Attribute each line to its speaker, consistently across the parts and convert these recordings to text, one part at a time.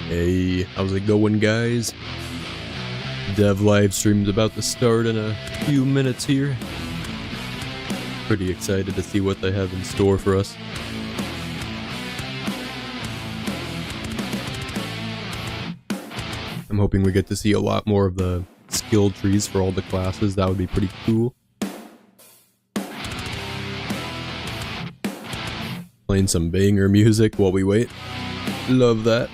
Speaker 1: Hey, how's it going, guys? Dev live stream's about to start in a few minutes here. Pretty excited to see what they have in store for us. I'm hoping we get to see a lot more of the skill trees for all the classes. That would be pretty cool. Playing some banger music while we wait. Love that.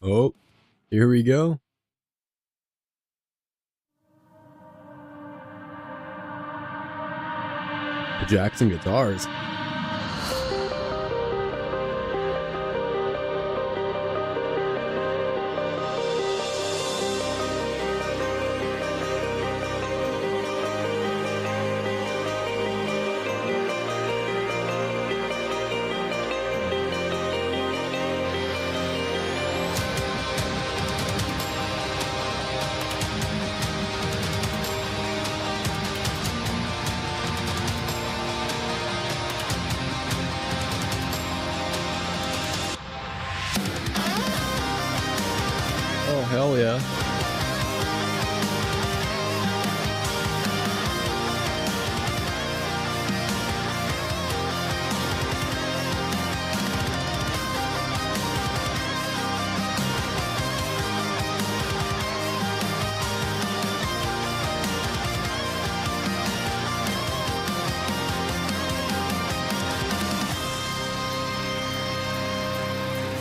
Speaker 1: Oh, here we go. The Jackson guitars. Oh, hell yeah.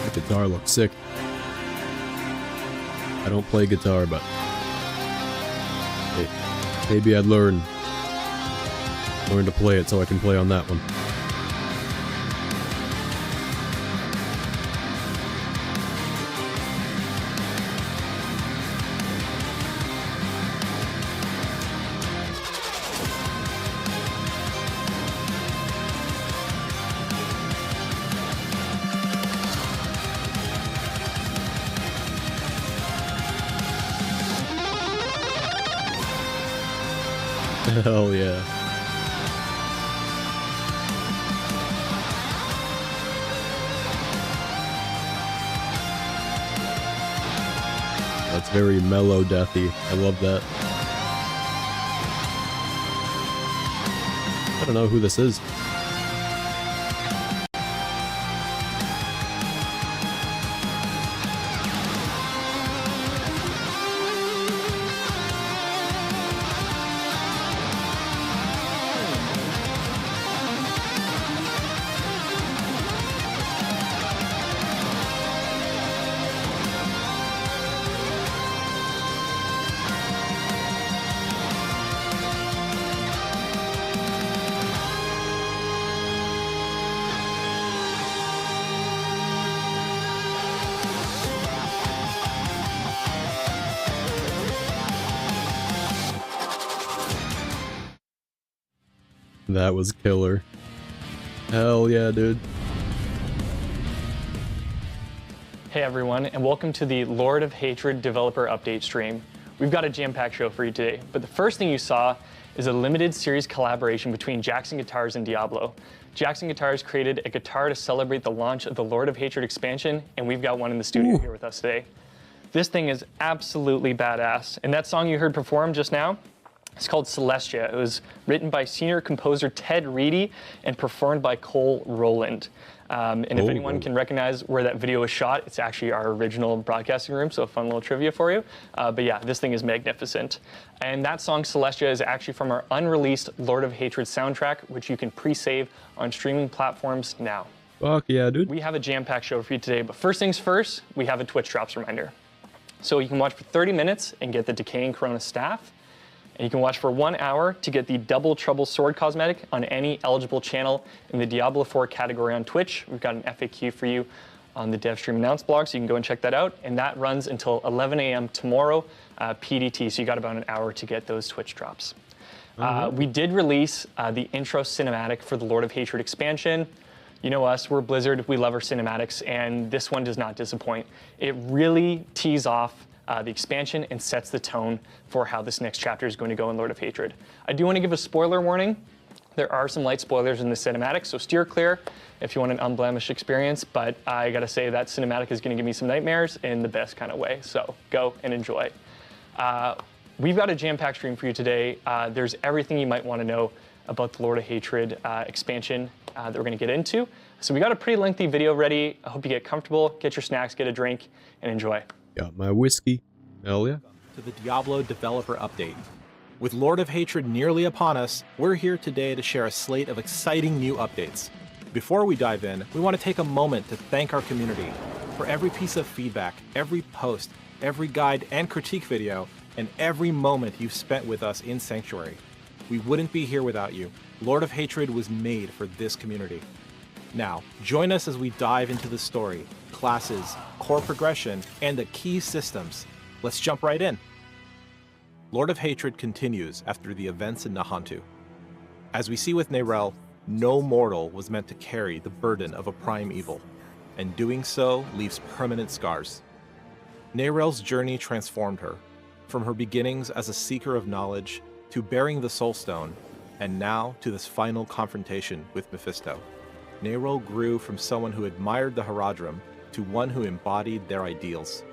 Speaker 1: The guitar looks sick. I don't play guitar, but hey, maybe I'd learn to play it so I can play on that one. Hell yeah. That's very mellow deathy. I love that. I don't know who this is. That was killer. Hell yeah, dude.
Speaker 2: Hey everyone, and welcome to the Lord of Hatred developer update stream. We've got a jam-packed show for you today, but the first thing you saw is a limited series collaboration between Jackson Guitars and Diablo. Jackson Guitars created a guitar to celebrate the launch of the Lord of Hatred expansion, and we've got one in the studio here with us today. This thing is absolutely badass, and that song you heard performed just now, It's called Celestia. It was written by senior composer Ted Reedy and performed by Cole Rowland. And if anyone can recognize where that video was shot, it's actually our original broadcasting room, so a fun little trivia for you. But yeah, this thing is magnificent. And that song, Celestia, is actually from our unreleased Lord of Hatred soundtrack, which you can pre-save on streaming platforms now.
Speaker 1: Fuck yeah, dude.
Speaker 2: We have a jam-packed show for you today, but first things first, we have a Twitch Drops reminder. So you can watch for 30 minutes and get the Decaying Corona staff. And you can watch for 1 hour to get the Double Trouble Sword cosmetic on any eligible channel in the Diablo 4 category on Twitch. We've got an FAQ for you on the DevStream Announce blog, so you can go and check that out. And that runs until 11 a.m. tomorrow, PDT, so you got about an hour to get those Twitch drops. We did release the intro cinematic for the Lord of Hatred expansion. You know us, we're Blizzard, we love our cinematics, and this one does not disappoint. It really tees off the expansion and sets the tone for how this next chapter is going to go in Lord of Hatred. I do want to give a spoiler warning. There are some light spoilers in the cinematic, so steer clear if you want an unblemished experience, but I gotta say that cinematic is gonna give me some nightmares in the best kind of way, so go and enjoy. We've got a jam-packed stream for you today. There's everything you might want to know about the Lord of Hatred expansion that we're gonna get into. So we got a pretty lengthy video ready. I hope you get comfortable, get your snacks, get a drink, and enjoy.
Speaker 1: Got my whiskey. Hell yeah.
Speaker 3: To the Diablo developer update. With Lord of Hatred nearly upon us, we're here today to share a slate of exciting new updates. Before we dive in, we want to take a moment to thank our community for every piece of feedback, every post, every guide and critique video, and every moment you've spent with us in Sanctuary. We wouldn't be here without you. Lord of Hatred was made for this community. Now, join us as we dive into the story, classes, core progression, and the key systems. Let's jump right in. Lord of Hatred continues after the events in Nahantu. As we see with Neyrelle, no mortal was meant to carry the burden of a prime evil, and doing so leaves permanent scars. Neyrelle's journey transformed her, from her beginnings as a seeker of knowledge, to bearing the Soul Stone, and now to this final confrontation with Mephisto. Neyrelle grew from someone who admired the Haradrim to one who embodied their ideals.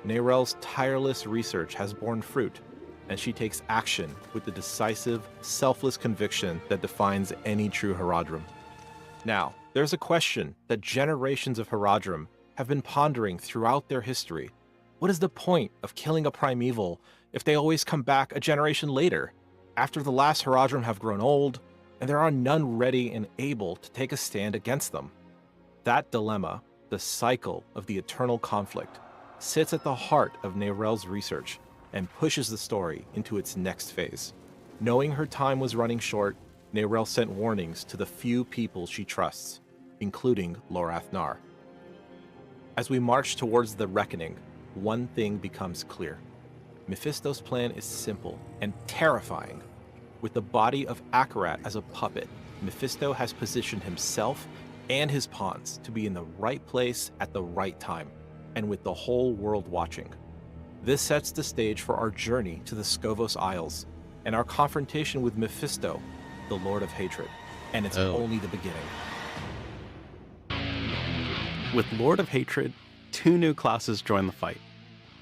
Speaker 3: Neyrelle's tireless research has borne fruit, and she takes action with the decisive, selfless conviction that defines any true Haradrim. Now, there's a question that generations of Haradrim have been pondering throughout their history. What is the point of killing a primeval if they always come back a generation later, after the last Haradrim have grown old, and there are none ready and able to take a stand against them? That dilemma, the cycle of the eternal conflict, sits at the heart of Neyrelle's research and pushes the story into its next phase. Knowing her time was running short, Neyrelle sent warnings to the few people she trusts, including Lorath Nar. As we march towards the reckoning, one thing becomes clear. Mephisto's plan is simple and terrifying. With the body of Akarat as a puppet, Mephisto has positioned himself and his pawns to be in the right place at the right time, and with the whole world watching. This sets the stage for our journey to the Scovos Isles, and our confrontation with Mephisto, the Lord of Hatred. And it's only the beginning.
Speaker 4: With Lord of Hatred, 2 new classes join the fight.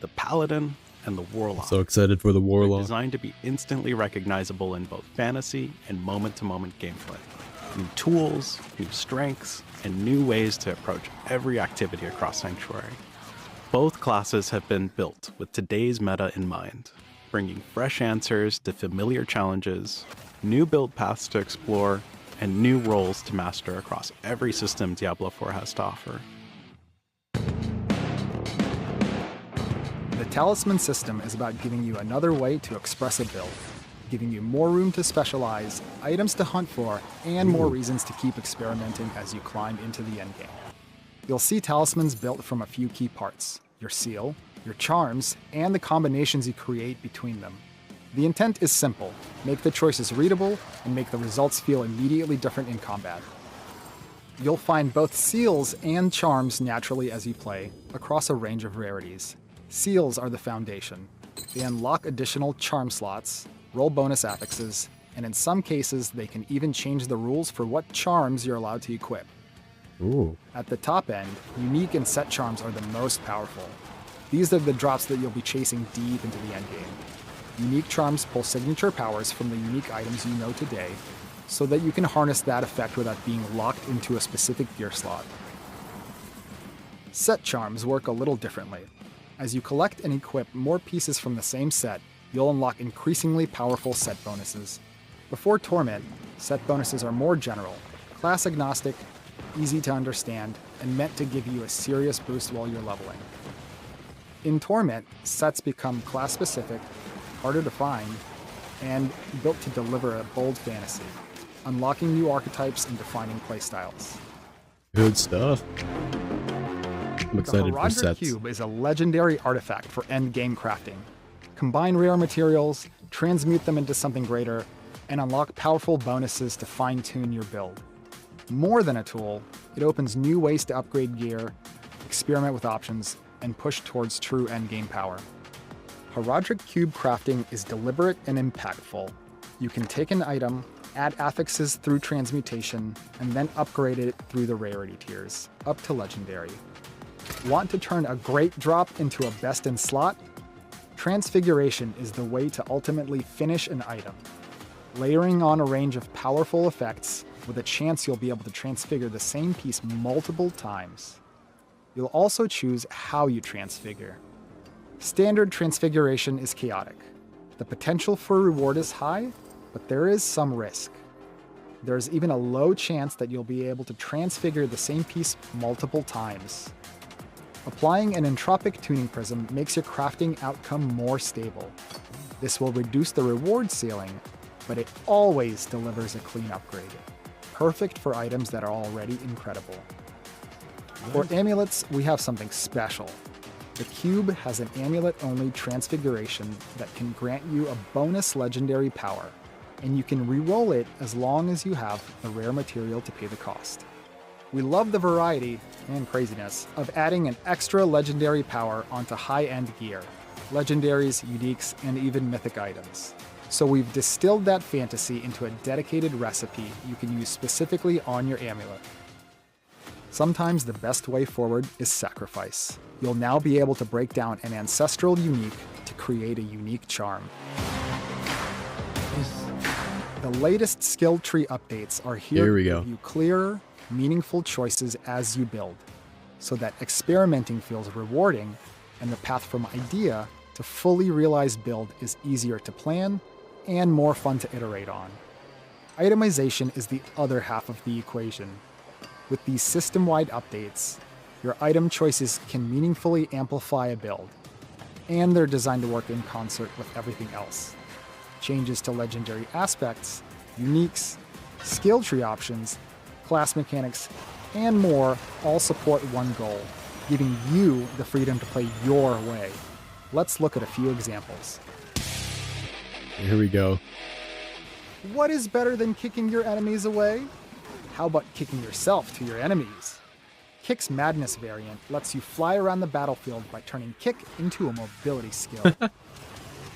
Speaker 4: The Paladin and the Warlock.
Speaker 1: So excited for the
Speaker 4: They're
Speaker 1: Warlock.
Speaker 4: designed to be instantly recognizable in both fantasy and moment-to-moment gameplay. New tools, new strengths, and new ways to approach every activity across Sanctuary. Both classes have been built with today's meta in mind, bringing fresh answers to familiar challenges, new build paths to explore, and new roles to master across every system Diablo 4 has to offer.
Speaker 5: The Talisman system is about giving you another way to express a build, giving you more room to specialize, items to hunt for, and more reasons to keep experimenting as you climb into the endgame. You'll see talismans built from a few key parts: your seal, your charms, and the combinations you create between them. The intent is simple: make the choices readable and make the results feel immediately different in combat. You'll find both seals and charms naturally as you play, across a range of rarities. Seals are the foundation. They unlock additional charm slots, roll bonus affixes, and in some cases they can even change the rules for what charms you're allowed to equip.
Speaker 1: Ooh.
Speaker 5: At the top end, unique and set charms are the most powerful. These are the drops that you'll be chasing deep into the endgame. Unique charms pull signature powers from the unique items you know today, so that you can harness that effect without being locked into a specific gear slot. Set charms work a little differently. As you collect and equip more pieces from the same set, you'll unlock increasingly powerful set bonuses. Before Torment, set bonuses are more general, class agnostic, easy to understand, and meant to give you a serious boost while you're leveling. In Torment, sets become class-specific, harder to find, and built to deliver a bold fantasy, unlocking new archetypes and defining playstyles.
Speaker 1: Good stuff. I'm excited
Speaker 5: The
Speaker 1: for
Speaker 5: Horadric
Speaker 1: sets.
Speaker 5: Cube is a legendary artifact for endgame crafting. Combine rare materials, transmute them into something greater, and unlock powerful bonuses to fine-tune your build. More than a tool, it opens new ways to upgrade gear, experiment with options, and push towards true endgame power. Horadric Cube crafting is deliberate and impactful. You can take an item, add affixes through transmutation, and then upgrade it through the rarity tiers, up to legendary. Want to turn a great drop into a best in slot? Transfiguration is the way to ultimately finish an item. Layering on a range of powerful effects with a chance you'll be able to transfigure the same piece multiple times. You'll also choose how you transfigure. Standard transfiguration is chaotic. The potential for reward is high, but there is some risk. There's even a low chance that you'll be able to transfigure the same piece multiple times. Applying an entropic tuning prism makes your crafting outcome more stable. This will reduce the reward ceiling, but it always delivers a clean upgrade. Perfect for items that are already incredible. For amulets, we have something special. The cube has an amulet-only transfiguration that can grant you a bonus legendary power, and you can re-roll it as long as you have the rare material to pay the cost. We love the variety and craziness of adding an extra legendary power onto high-end gear, legendaries, uniques, and even mythic items. So we've distilled that fantasy into a dedicated recipe you can use specifically on your amulet. Sometimes the best way forward is sacrifice. You'll now be able to break down an ancestral unique to create a unique charm. The latest skill tree updates are here
Speaker 1: Here we
Speaker 5: to
Speaker 1: go.
Speaker 5: give you clearer, meaningful choices as you build, so that experimenting feels rewarding and the path from idea to fully realized build is easier to plan and more fun to iterate on. Itemization is the other half of the equation. With these system-wide updates, your item choices can meaningfully amplify a build, and they're designed to work in concert with everything else. Changes to legendary aspects, uniques, skill tree options, class mechanics, and more all support one goal, giving you the freedom to play your way. Let's look at a few examples.
Speaker 1: Here we go.
Speaker 5: What is better than kicking your enemies away? How about kicking yourself to your enemies? Kick's Madness variant lets you fly around the battlefield by turning Kick into a mobility skill.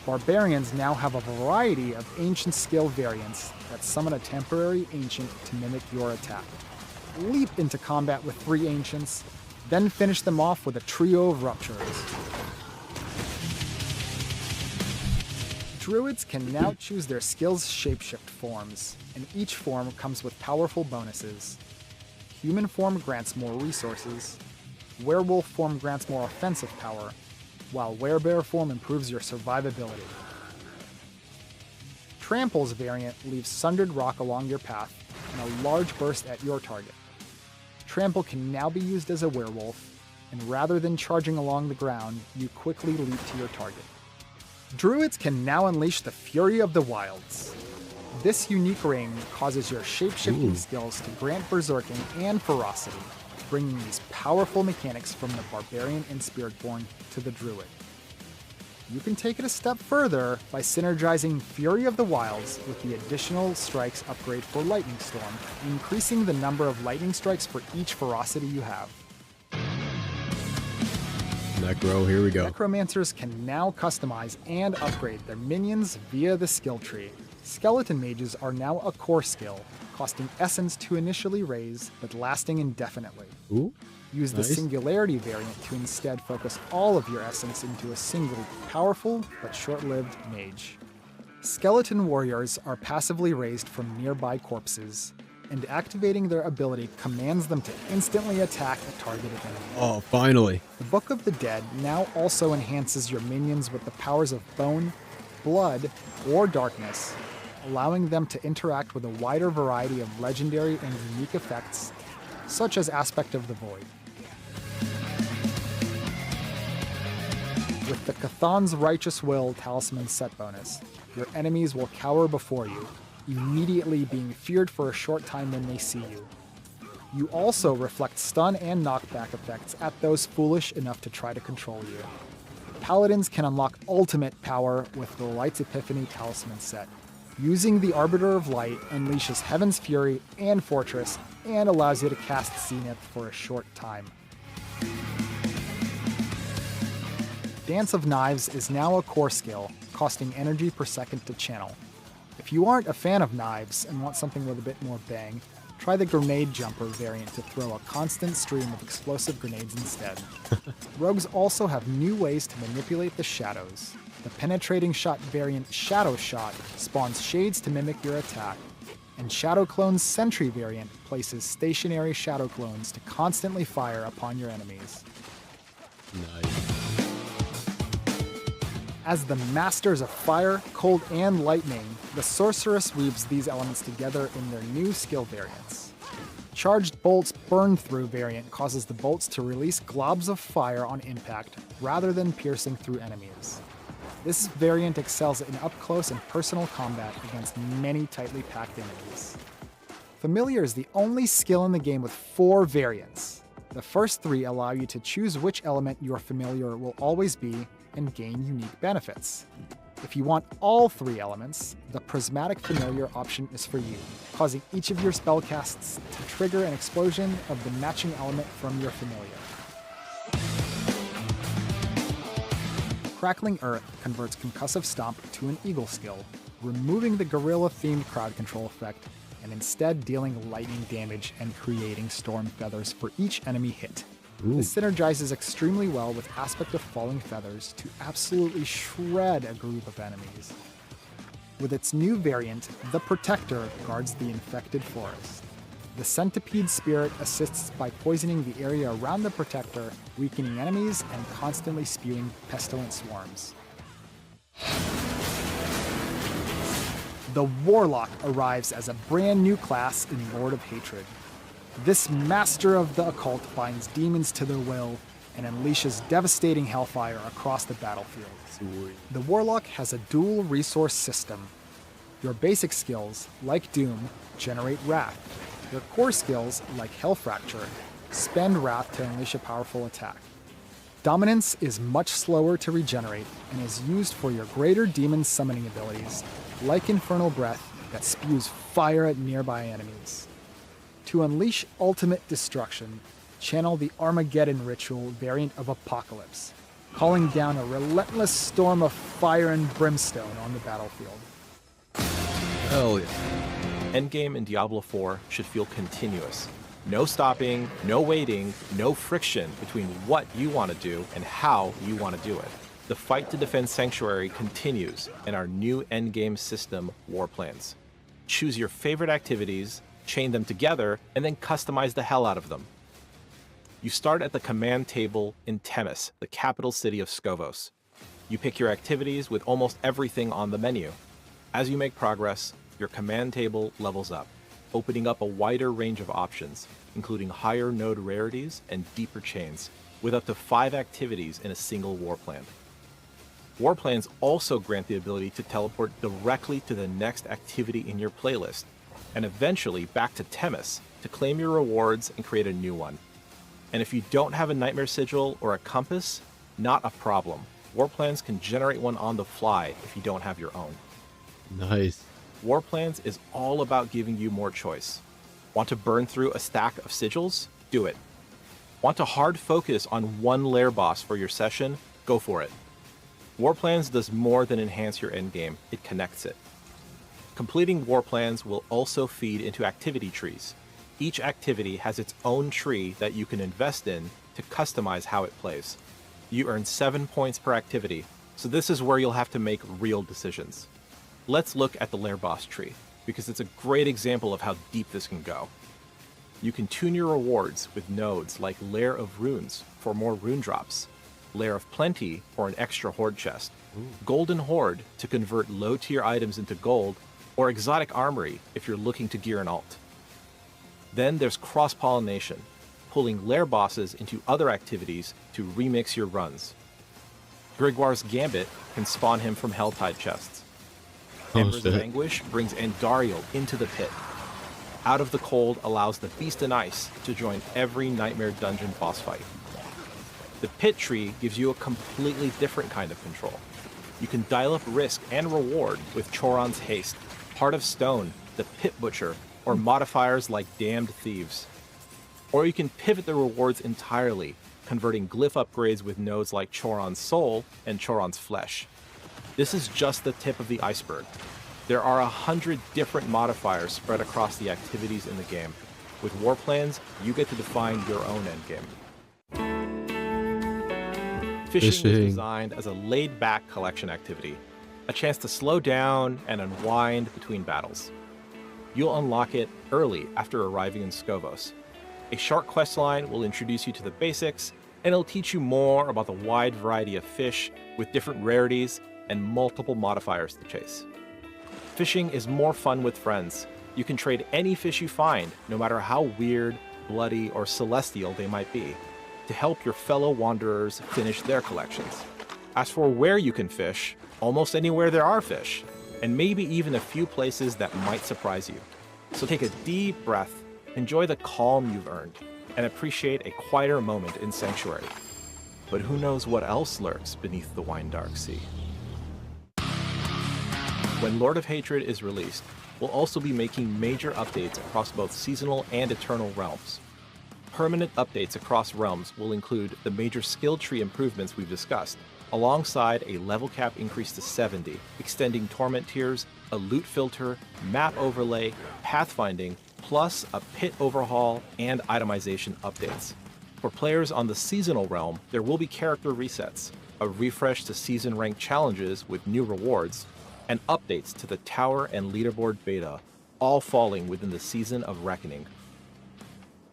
Speaker 5: Barbarians now have a variety of ancient skill variants that summon a temporary ancient to mimic your attack. Leap into combat with 3 ancients, then finish them off with a trio of ruptures. Druids can now choose their skills' shapeshift forms, and each form comes with powerful bonuses. Human form grants more resources, werewolf form grants more offensive power, while werebear form improves your survivability. Trample's variant leaves sundered rock along your path and a large burst at your target. Trample can now be used as a werewolf, and rather than charging along the ground, you quickly leap to your target. Druids can now unleash the Fury of the Wilds. This unique ring causes your shape-shifting skills to grant berserking and ferocity, bringing these powerful mechanics from the barbarian and spiritborn to the druid. You can take it a step further by synergizing Fury of the Wilds with the additional strikes upgrade for Lightning Storm, increasing the number of lightning strikes for each ferocity you have.
Speaker 1: Necro, here we go.
Speaker 5: Necromancers can now customize and upgrade their minions via the skill tree. Skeleton mages are now a core skill, costing essence to initially raise, but lasting indefinitely.
Speaker 1: Ooh.
Speaker 5: Use the
Speaker 1: Nice.
Speaker 5: Singularity variant to instead focus all of your essence into a single powerful but short-lived mage. Skeleton warriors are passively raised from nearby corpses, and activating their ability commands them to instantly attack a targeted enemy.
Speaker 1: Oh, finally.
Speaker 5: The Book of the Dead now also enhances your minions with the powers of Bone, Blood, or Darkness, allowing them to interact with a wider variety of legendary and unique effects, such as Aspect of the Void. With the Cathan's Righteous Will Talisman set bonus, your enemies will cower before you, immediately being feared for a short time when they see you. You also reflect stun and knockback effects at those foolish enough to try to control you. Paladins can unlock ultimate power with the Light's Epiphany Talisman set. Using the Arbiter of Light unleashes Heaven's Fury and Fortress and allows you to cast Zenith for a short time. Dance of Knives is now a core skill, costing energy per second to channel. If you aren't a fan of knives and want something with a bit more bang, try the Grenade Jumper variant to throw a constant stream of explosive grenades instead. Rogues also have new ways to manipulate the shadows. The Penetrating Shot variant Shadow Shot spawns shades to mimic your attack, and Shadow Clone's Sentry variant places stationary shadow clones to constantly fire upon your enemies.
Speaker 1: Nice.
Speaker 5: As the masters of fire, cold, and lightning, the sorceress weaves these elements together in their new skill variants. Charged Bolt's Burn Through variant causes the bolts to release globs of fire on impact rather than piercing through enemies. This variant excels in up-close and personal combat against many tightly packed enemies. Familiar is the only skill in the game with 4 variants. The first 3 allow you to choose which element your familiar will always be and gain unique benefits. If you want all 3 elements, the Prismatic Familiar option is for you, causing each of your spellcasts to trigger an explosion of the matching element from your familiar. Crackling Earth converts Concussive Stomp to an Eagle skill, removing the gorilla-themed crowd control effect and instead dealing lightning damage and creating storm feathers for each enemy hit. This synergizes extremely well with Aspect of Falling Feathers to absolutely shred a group of enemies. With its new variant, the Protector guards the infected forest. The Centipede Spirit assists by poisoning the area around the Protector, weakening enemies, and constantly spewing pestilent swarms. The Warlock arrives as a brand new class in Lord of Hatred. This master of the occult binds demons to their will and unleashes devastating hellfire across the battlefield.
Speaker 1: Sweet.
Speaker 5: The Warlock has a dual resource system. Your basic skills, like Doom, generate Wrath. Your core skills, like Hellfracture, spend Wrath to unleash a powerful attack. Dominance is much slower to regenerate and is used for your greater demon summoning abilities, like Infernal Breath that spews fire at nearby enemies. To unleash ultimate destruction, channel the Armageddon Ritual variant of Apocalypse, calling down a relentless storm of fire and brimstone on the battlefield.
Speaker 1: Hell yeah.
Speaker 3: Endgame in Diablo 4 should feel continuous. No stopping, no waiting, no friction between what you want to do and how you want to do it. The fight to defend Sanctuary continues in our new endgame system, War Plans. Choose your favorite activities, chain them together, and then customize the hell out of them. You start at the command table in Temis, the capital city of Skovos. You pick your activities with almost everything on the menu. As you make progress, your command table levels up, opening up a wider range of options, including higher node rarities and deeper chains, with up to 5 activities in a single war plan. War plans also grant the ability to teleport directly to the next activity in your playlist, and eventually back to Temis to claim your rewards and create a new one. And if you don't have a Nightmare Sigil or a Compass, not a problem. War plans can generate one on the fly if you don't have your own.
Speaker 1: Nice.
Speaker 3: War Plans is all about giving you more choice. Want to burn through a stack of sigils? Do it. Want to hard focus on one lair boss for your session? Go for it. War Plans does more than enhance your endgame, it connects it. Completing War Plans will also feed into activity trees. Each activity has its own tree that you can invest in to customize how it plays. You earn 7 points per activity, so this is where you'll have to make real decisions. Let's look at the Lair Boss tree, because it's a great example of how deep this can go. You can tune your rewards with nodes like Lair of Runes for more rune drops, Lair of Plenty for an extra horde chest, Golden Horde to convert low-tier items into gold, or Exotic Armory if you're looking to gear an alt. Then there's cross-pollination, pulling Lair bosses into other activities to remix your runs. Grigwar's Gambit can spawn him from Helltide chests. Embers of Anguish brings Andariel into the pit. Out of the Cold allows the Beast and Ice to join every Nightmare Dungeon boss fight. The Pit Tree gives you a completely different kind of control. You can dial up risk and reward with Choron's Haste, Heart of Stone, the Pit Butcher, or modifiers like Damned Thieves. Or you can pivot the rewards entirely, converting glyph upgrades with nodes like Choron's Soul and Choron's Flesh. This is just the tip of the iceberg. There are 100 different modifiers spread across the activities in the game. With War Plans, you get to define your own endgame. Fishing is designed as a laid-back collection activity, a chance to slow down and unwind between battles. You'll unlock it early after arriving in Skovos. A short questline will introduce you to the basics, and it'll teach you more about the wide variety of fish with different rarities and multiple modifiers to chase. Fishing is more fun with friends. You can trade any fish you find, no matter how weird, bloody, or celestial they might be, to help your fellow wanderers finish their collections. As for where you can fish, almost anywhere there are fish, and maybe even a few places that might surprise you. So take a deep breath, enjoy the calm you've earned, and appreciate a quieter moment in Sanctuary. But who knows what else lurks beneath the wine dark sea? When Lord of Hatred is released, we'll also be making major updates across both seasonal and eternal realms. Permanent updates across realms will include the major skill tree improvements we've discussed, alongside a level cap increase to 70, extending torment tiers, a loot filter, map overlay, pathfinding, plus a pit overhaul and itemization updates. For players on the seasonal realm, there will be character resets, a refresh to season rank challenges with new rewards, and updates to the tower and leaderboard beta, all falling within the Season of Reckoning.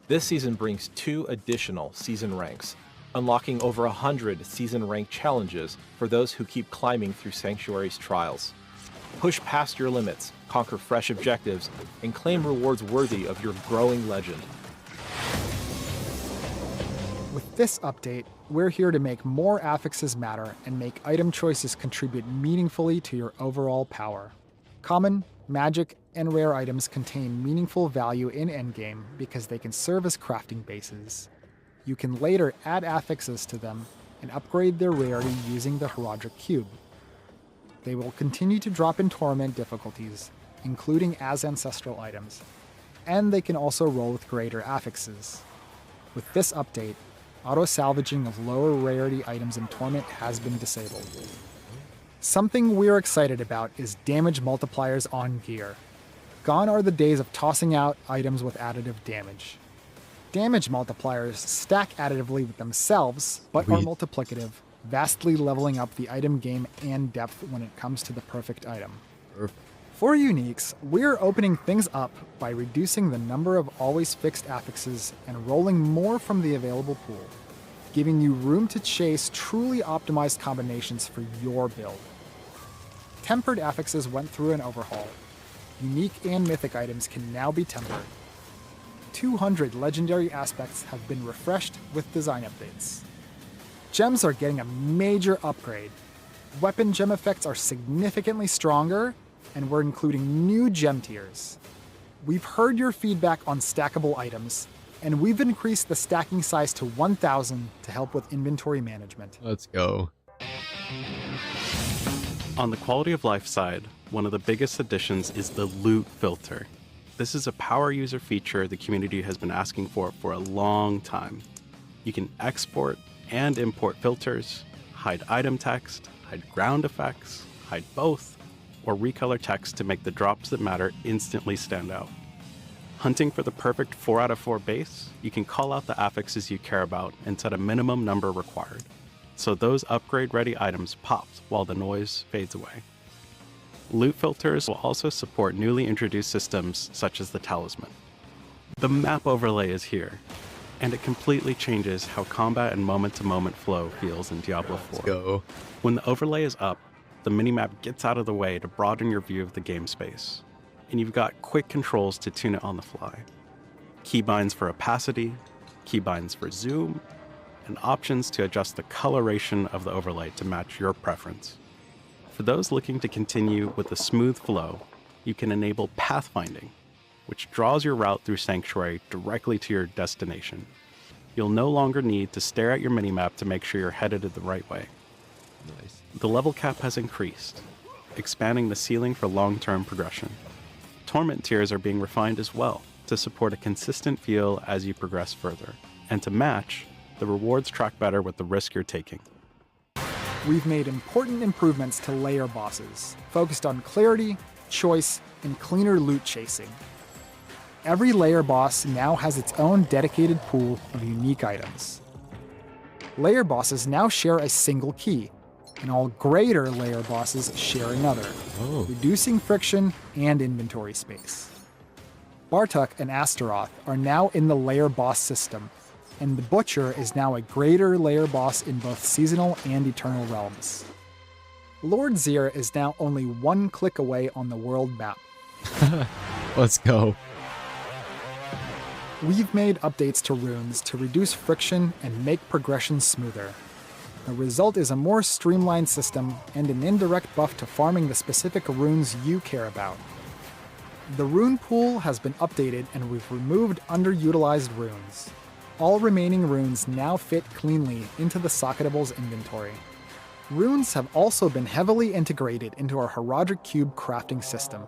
Speaker 3: This season brings 2 additional season ranks, unlocking over 100 season rank challenges for those who keep climbing through Sanctuary's trials. Push past your limits, conquer fresh objectives, and claim rewards worthy of your growing legend.
Speaker 5: With this update, we're here to make more affixes matter and make item choices contribute meaningfully to your overall power. Common, magic, and rare items contain meaningful value in endgame because they can serve as crafting bases. You can later add affixes to them and upgrade their rarity using the Heraldric Cube. They will continue to drop in Torment difficulties, including as ancestral items, and they can also roll with greater affixes. With this update, auto-salvaging of lower rarity items in Torment has been disabled. Something we're excited about is damage multipliers on gear. Gone are the days of tossing out items with additive damage. Damage multipliers stack additively with themselves, but are multiplicative, vastly leveling up the item game and depth when it comes to the perfect item. For uniques, we're opening things up by reducing the number of always fixed affixes and rolling more from the available pool, giving you room to chase truly optimized combinations for your build. Tempered affixes went through an overhaul. Unique and mythic items can now be tempered. 200 legendary aspects have been refreshed with design updates. Gems are getting a major upgrade. Weapon gem effects are significantly stronger, and we're including new gem tiers. We've heard your feedback on stackable items, and we've increased the stacking size to 1,000 to help with inventory management.
Speaker 1: Let's go.
Speaker 4: On the quality of life side, one of the biggest additions is the loot filter. This is a power user feature the community has been asking for a long time. You can export and import filters, hide item text, hide ground effects, hide both, or recolor text to make the drops that matter instantly stand out. Hunting for the perfect 4 out of 4 base, you can call out the affixes you care about and set a minimum number required, so those upgrade-ready items pop while the noise fades away. Loot filters will also support newly introduced systems such as the Talisman. The map overlay is here, and it completely changes how combat and moment-to-moment flow feels in Diablo 4.
Speaker 1: Let's go.
Speaker 4: When the overlay is up, the minimap gets out of the way to broaden your view of the game space, and you've got quick controls to tune it on the fly. Keybinds for opacity, keybinds for zoom, and options to adjust the coloration of the overlay to match your preference. For those looking to continue with a smooth flow, you can enable pathfinding, which draws your route through Sanctuary directly to your destination. You'll no longer need to stare at your minimap to make sure you're headed the right way.
Speaker 1: Nice.
Speaker 4: The level cap has increased, expanding the ceiling for long-term progression. Torment tiers are being refined as well to support a consistent feel as you progress further, and to match, the rewards track better with the risk you're taking.
Speaker 5: We've made important improvements to layer bosses, focused on clarity, choice, and cleaner loot chasing. Every layer boss now has its own dedicated pool of unique items. Layer bosses now share a single key, and all greater layer bosses share another, reducing friction and inventory space. Bartok and Astaroth are now in the layer boss system, and the Butcher is now a greater layer boss in both Seasonal and Eternal Realms. Lord Zir is now only one click away on the world map.
Speaker 1: Let's go.
Speaker 5: We've made updates to runes to reduce friction and make progression smoother. The result is a more streamlined system and an indirect buff to farming the specific runes you care about. The rune pool has been updated and we've removed underutilized runes. All remaining runes now fit cleanly into the Socketable's inventory. Runes have also been heavily integrated into our Heraldric Cube crafting system.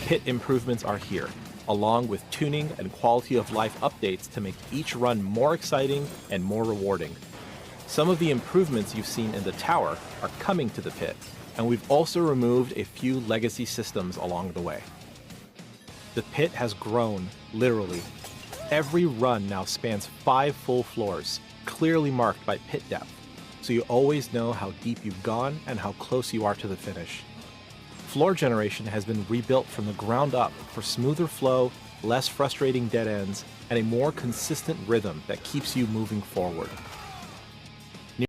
Speaker 3: Pit improvements are here, along with tuning and quality of life updates to make each run more exciting and more rewarding. Some of the improvements you've seen in the tower are coming to the pit, and we've also removed a few legacy systems along the way. The pit has grown, literally. Every run now spans 5 full floors, clearly marked by pit depth, so you always know how deep you've gone and how close you are to the finish. Floor generation has been rebuilt from the ground up for smoother flow, less frustrating dead ends, and a more consistent rhythm that keeps you moving forward.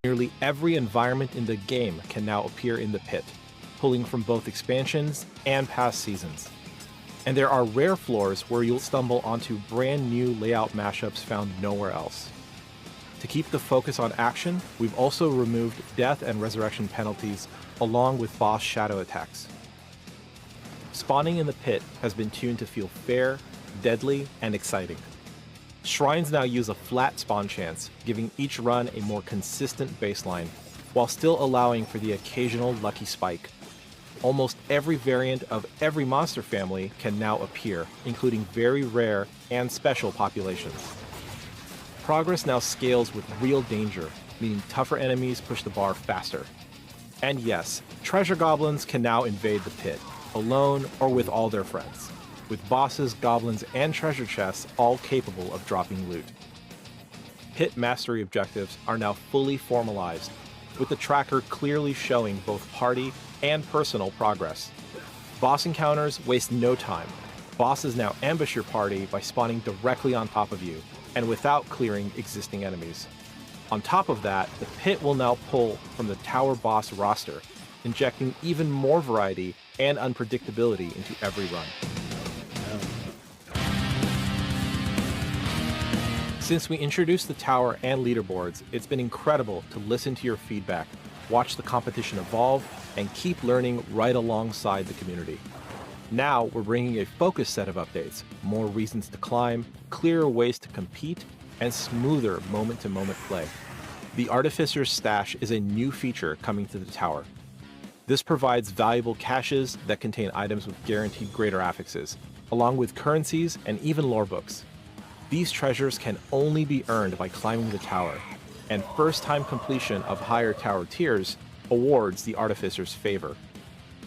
Speaker 3: Nearly every environment in the game can now appear in the pit, pulling from both expansions and past seasons. And there are rare floors where you'll stumble onto brand new layout mashups found nowhere else. To keep the focus on action, we've also removed death and resurrection penalties along with boss shadow attacks. Spawning in the pit has been tuned to feel fair, deadly, and exciting. Shrines now use a flat spawn chance, giving each run a more consistent baseline, while still allowing for the occasional lucky spike. Almost every variant of every monster family can now appear, including very rare and special populations. Progress now scales with real danger, meaning tougher enemies push the bar faster. And yes, treasure goblins can now invade the pit, alone or with all their friends, with bosses, goblins, and treasure chests all capable of dropping loot. Pit mastery objectives are now fully formalized, with the tracker clearly showing both party and personal progress. Boss encounters waste no time. Bosses now ambush your party by spawning directly on top of you, and without clearing existing enemies. On top of that, the pit will now pull from the tower boss roster, injecting even more variety and unpredictability into every run. Since we introduced the tower and leaderboards, it's been incredible to listen to your feedback, watch the competition evolve, and keep learning right alongside the community. Now we're bringing a focused set of updates, more reasons to climb, clearer ways to compete, and smoother moment-to-moment play. The Artificer's Stash is a new feature coming to the tower. This provides valuable caches that contain items with guaranteed greater affixes, along with currencies and even lore books. These treasures can only be earned by climbing the tower, and first-time completion of higher tower tiers awards the Artificer's favor.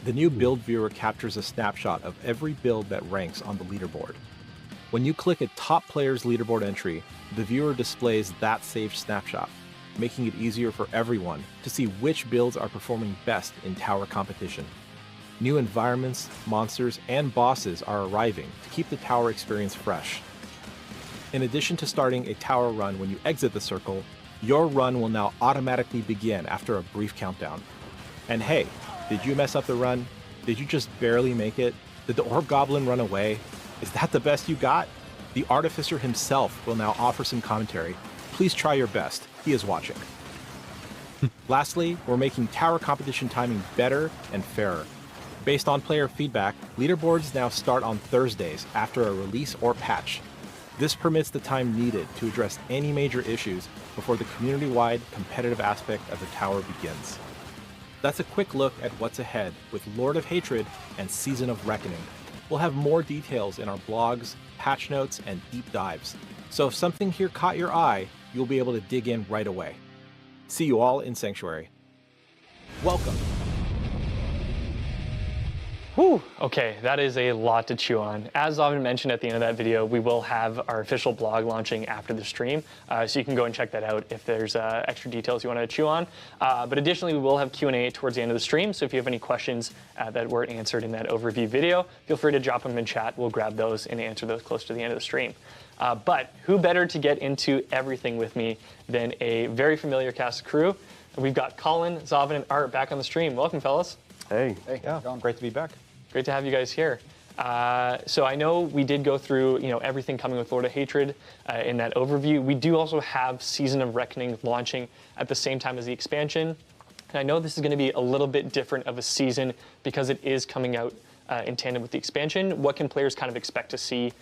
Speaker 3: The new build viewer captures a snapshot of every build that ranks on the leaderboard. When you click a top player's leaderboard entry, the viewer displays that saved snapshot, making it easier for everyone to see which builds are performing best in tower competition. New environments, monsters, and bosses are arriving to keep the tower experience fresh. In addition to starting a tower run when you exit the circle, your run will now automatically begin after a brief countdown. And hey, did you mess up the run? Did you just barely make it? Did the Orb Goblin run away? Is that the best you got? The Artificer himself will now offer some commentary. Please try your best. He is watching. Lastly, we're making tower competition timing better and fairer. Based on player feedback, leaderboards now start on Thursdays after a release or patch. This permits the time needed to address any major issues before the community-wide competitive aspect of the tower begins. That's a quick look at what's ahead with Lord of Hatred and Season of Reckoning. We'll have more details in our blogs, patch notes, and deep dives. So if something here caught your eye, you'll be able to dig in right away. See you all in Sanctuary. Welcome.
Speaker 2: Whew, okay, that is a lot to chew on. As Zovan mentioned at the end of that video, we will have our official blog launching after the stream, so you can go and check that out if there's extra details you want to chew on. But additionally, we will have Q&A towards the end of the stream, so if you have any questions that weren't answered in that overview video, feel free to drop them in chat. We'll grab those and answer those close to the end of the stream. But who better to get into everything with me than a very familiar cast of crew? We've got Colin, Zovan, and Art back on the stream. Welcome, fellas.
Speaker 6: Hey,
Speaker 3: Yeah, great to be back.
Speaker 2: Great to have you guys here. So I know we did go through, everything coming with Lord of Hatred in that overview. We do also have Season of Reckoning launching at the same time as the expansion. And I know this is going to be a little bit different of a season because it is coming out in tandem with the expansion. What can players kind of expect to see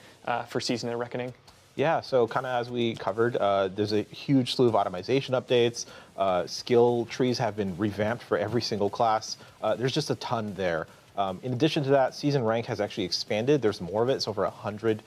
Speaker 2: for Season of Reckoning?
Speaker 7: Yeah, so kind of as we covered, there's a huge slew of automation updates. Skill trees have been revamped for every single class. There's just a ton there. In addition to that, season rank has actually expanded. There's more of it. It's over 100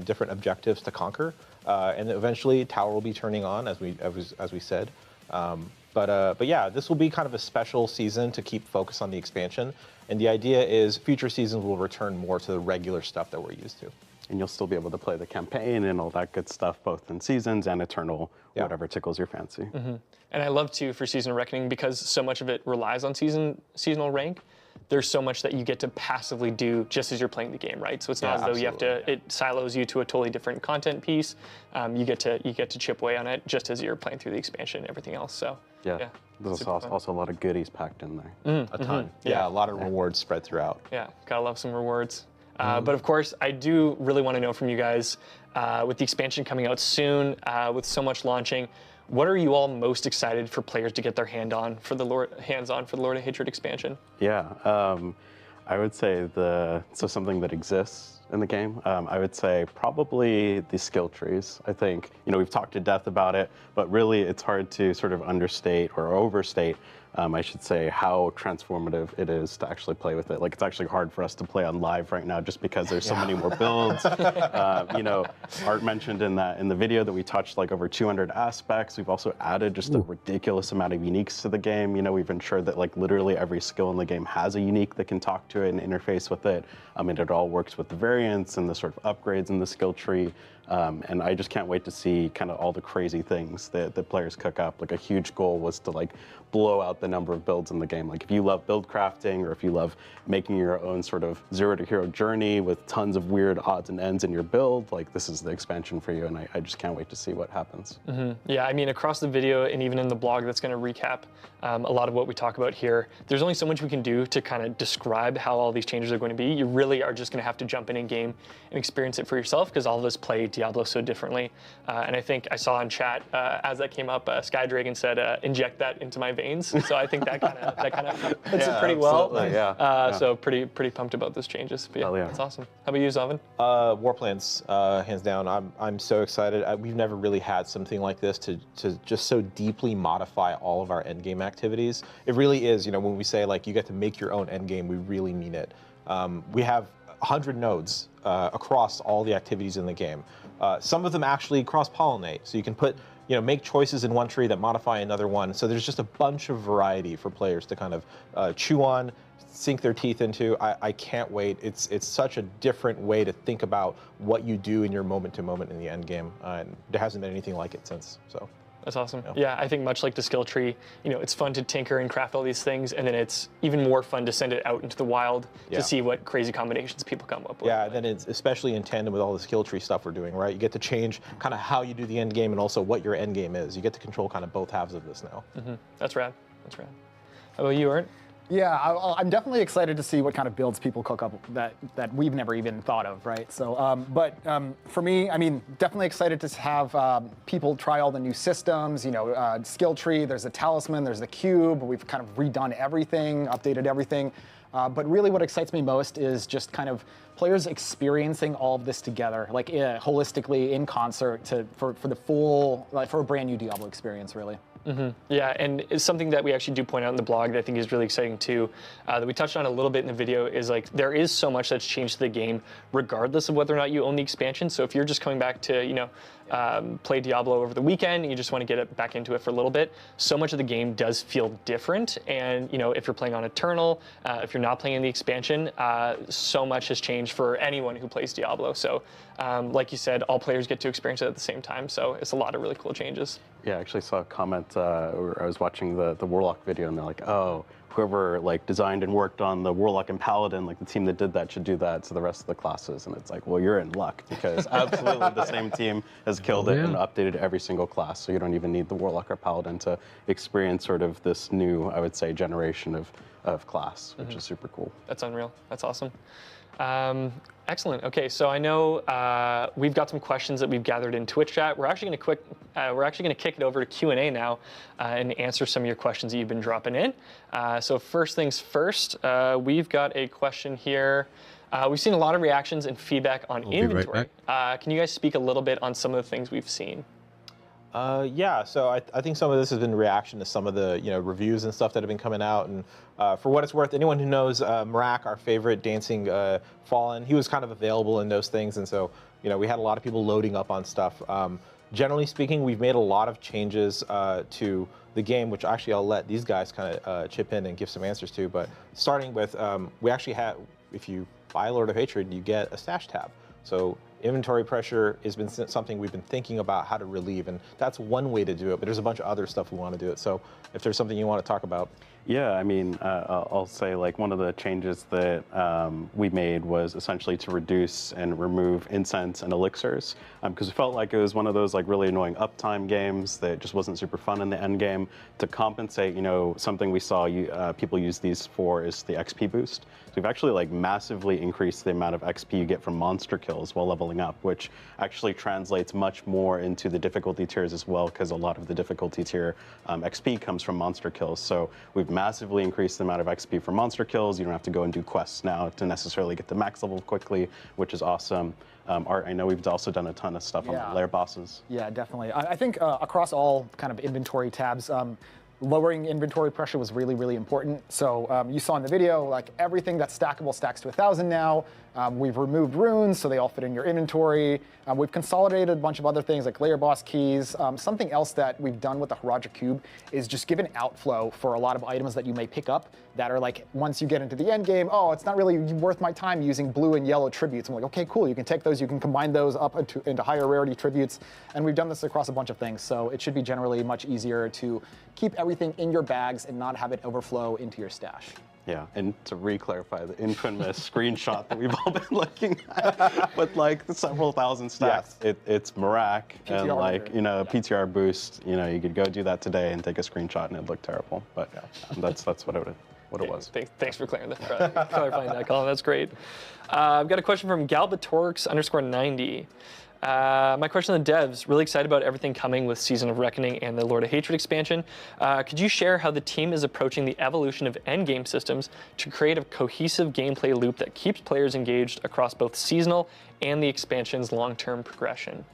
Speaker 7: different objectives to conquer, and eventually tower will be turning on, as we said. But yeah, this will be kind of a special season to keep focus on the expansion. And the idea is future seasons will return more to the regular stuff that we're used to.
Speaker 4: And you'll still be able to play the campaign and all that good stuff, both in seasons and eternal, whatever tickles your fancy.
Speaker 2: Mm-hmm. And I love to for Season of Reckoning because so much of it relies on seasonal rank. There's so much that you get to passively do just as you're playing the game, right? So it's not as though you have to. It silos you to a totally different content piece. You get to chip away on it just as you're playing through the expansion and everything else. So
Speaker 4: yeah. There's also a lot of goodies packed in there.
Speaker 7: A ton. Yeah, a lot of rewards spread throughout.
Speaker 2: Yeah, gotta love some rewards. But of course, I do really want to know from you guys, with the expansion coming out soon, with so much launching, what are you all most excited for players to get their hands on for the Lord of Hatred expansion?
Speaker 4: Yeah, I would say something that exists in the game. I would say probably the skill trees. I think we've talked to death about it, but really it's hard to sort of understate or overstate. I should say how transformative it is to actually play with it. Like it's actually hard for us to play on live right now just because there's so many more builds. Art mentioned in the video that we touched like over 200 aspects. We've also added just a ridiculous amount of uniques to the game. We've ensured that like literally every skill in the game has a unique that can talk to it and interface with it. And it all works with the variants and the sort of upgrades in the skill tree. And I just can't wait to see kind of all the crazy things that players cook up. Like a huge goal was to like blow out the number of builds in the game. Like if you love build crafting or if you love making your own sort of zero to hero journey with tons of weird odds and ends in your build, like this is the expansion for you. And I just can't wait to see what happens.
Speaker 2: Mm-hmm. Yeah, I mean, across the video and even in the blog that's going to recap a lot of what we talk about here, there's only so much we can do to kind of describe how all these changes are going to be. You really are just going to have to jump in game and experience it for yourself because all of us play Diablo so differently. And I think I saw in chat as that came up, Sky Dragon said, "Inject that into my veins." So I think that kind of puts it pretty well. So pretty pumped about those changes. But yeah, that's awesome. How about you, Zovan?
Speaker 7: Warplanes, hands down. I'm so excited. We've never really had something like this to just so deeply modify all of our endgame activities. It really is. When we say like you get to make your own endgame, we really mean it. We have 100 nodes across all the activities in the game. Some of them actually cross-pollinate, so you can put make choices in one tree that modify another one. So there's just a bunch of variety for players to kind of chew on, sink their teeth into. I can't wait. It's such a different way to think about what you do in your moment to moment in the end game. And there hasn't been anything like it since. So.
Speaker 2: That's awesome. Yeah, I think much like the skill tree, it's fun to tinker and craft all these things, and then it's even more fun to send it out into the wild to see what crazy combinations people come up with.
Speaker 7: Yeah, then it's especially in tandem with all the skill tree stuff we're doing, right? You get to change kind of how you do the end game and also what your end game is. You get to control kind of both halves of this now.
Speaker 2: That's rad. That's rad. How about you, Art?
Speaker 5: Yeah, I'm definitely excited to see what kind of builds people cook up that we've never even thought of, right? So, for me, I mean, definitely excited to have people try all the new systems. Skill tree. There's a talisman. There's the cube. We've kind of redone everything, updated everything. But really, what excites me most is just kind of players experiencing all of this together, like holistically in concert for the full, for a brand new Diablo experience, really.
Speaker 2: Yeah, and it's something that we actually do point out in the blog that I think is really exciting too, that we touched on a little bit in the video, is like there is so much that's changed to the game regardless of whether or not you own the expansion. So if you're just coming back to, play Diablo over the weekend and you just want to get it back into it for a little bit, so much of the game does feel different. And, if you're playing on Eternal, if you're not playing in the expansion, so much has changed for anyone who plays Diablo. So like you said, all players get to experience it at the same time. So it's a lot of really cool changes.
Speaker 4: Yeah, I actually saw a comment where I was watching the Warlock video, and they're like, oh, whoever designed and worked on the Warlock and Paladin, the team that did that should do that to the rest of the classes. And it's like, well, you're in luck, because absolutely the same team has killed it and updated every single class. So you don't even need the Warlock or Paladin to experience sort of this new, I would say, generation of class, which is super cool.
Speaker 2: That's unreal. That's awesome. Excellent. Okay, so I know we've got some questions that we've gathered in Twitch chat. We're actually going to kick it over to Q&A now and answer some of your questions that you've been dropping in. So first things first, we've got a question here. We've seen a lot of reactions and feedback on inventory. Right, can you guys speak a little bit on some of the things we've seen?
Speaker 7: Yeah, so I think some of this has been reaction to some of the reviews and stuff that have been coming out. And for what it's worth, anyone who knows Marak, our favorite dancing Fallen, he was kind of available in those things, and so we had a lot of people loading up on stuff. Generally speaking, we've made a lot of changes to the game, which actually I'll let these guys kind of chip in and give some answers to. But starting with, we actually have, if you buy Lord of Hatred, you get a stash tab. So inventory pressure has been something we've been thinking about how to relieve, and that's one way to do it, but there's a bunch of other stuff we want to do it. So if there's something you want to talk about.
Speaker 4: Yeah, I mean, I'll say one of the changes that we made was essentially to reduce and remove incense and elixirs, because it felt like it was one of those really annoying uptime games that just wasn't super fun in the end game. To compensate, something we saw people use these for is the XP boost. So we've actually massively increased the amount of XP you get from monster kills while leveling up, which actually translates much more into the difficulty tiers as well, because a lot of the difficulty tier XP comes from monster kills. So we've massively increased the amount of XP for monster kills. You don't have to go and do quests now to necessarily get to max level quickly, which is awesome. Art, I know we've also done a ton of stuff on the lair bosses.
Speaker 5: Yeah, definitely. I think across all kind of inventory tabs, lowering inventory pressure was really, really important. So you saw in the video, everything that's stackable stacks to 1,000 now. We've removed runes, so they all fit in your inventory. We've consolidated a bunch of other things like layer boss keys. Something else that we've done with the Haraja Cube is just give an outflow for a lot of items that you may pick up that are once you get into the end game, oh, it's not really worth my time using blue and yellow tributes. I'm like, okay, cool, you can take those, you can combine those up into higher rarity tributes. And we've done this across a bunch of things, so it should be generally much easier to keep everything in your bags and not have it overflow into your stash.
Speaker 4: Yeah, and to re-clarify, the infamous screenshot that we've all been looking at with several thousand stacks, it's Marak and PTR boost. You could go do that today and take a screenshot and it looked terrible, but that's what it was.
Speaker 2: Thanks for clarifying that, Colin. That's great. I've got a question from Galbatorix_90. My question to the devs, really excited about everything coming with Season of Reckoning and the Lord of Hatred expansion. Could you share how the team is approaching the evolution of endgame systems to create a cohesive gameplay loop that keeps players engaged across both seasonal and the expansion's long-term progression?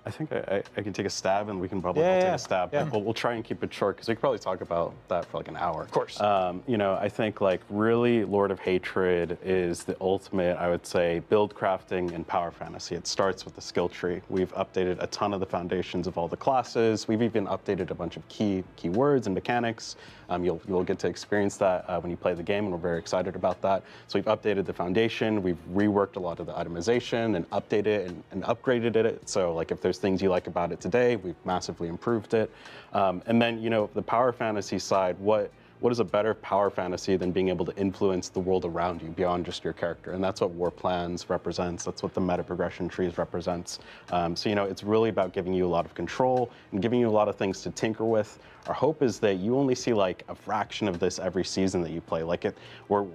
Speaker 4: I think I can take a stab, and we can probably all take a stab.
Speaker 7: Yeah.
Speaker 4: But we'll try and keep it short because we could probably talk about that for like an hour.
Speaker 2: Of course.
Speaker 4: I think like really Lord of Hatred is the ultimate, I would say, build crafting and power fantasy. It starts with the skill tree. We've updated a ton of the foundations of all the classes. We've even updated a bunch of keywords and mechanics. You'll get to experience that when you play the game, and we're very excited about that. So we've updated the foundation. We've reworked a lot of the itemization and updated it and upgraded it. So like if there's things you like about it today, we've massively improved it. And then, the power fantasy side, what is a better power fantasy than being able to influence the world around you beyond just your character? And that's what War Plans represents. That's what the meta progression trees represents. It's really about giving you a lot of control and giving you a lot of things to tinker with. Our hope is that you only see like a fraction of this every season that you play.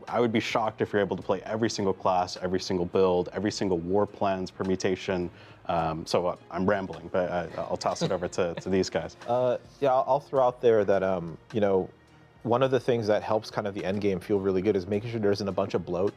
Speaker 4: I would be shocked if you're able to play every single class, every single build, every single War Plans permutation. So I'm rambling, but I'll toss it over to these guys.
Speaker 7: I'll throw out there that one of the things that helps kind of the end game feel really good is making sure there isn't a bunch of bloat.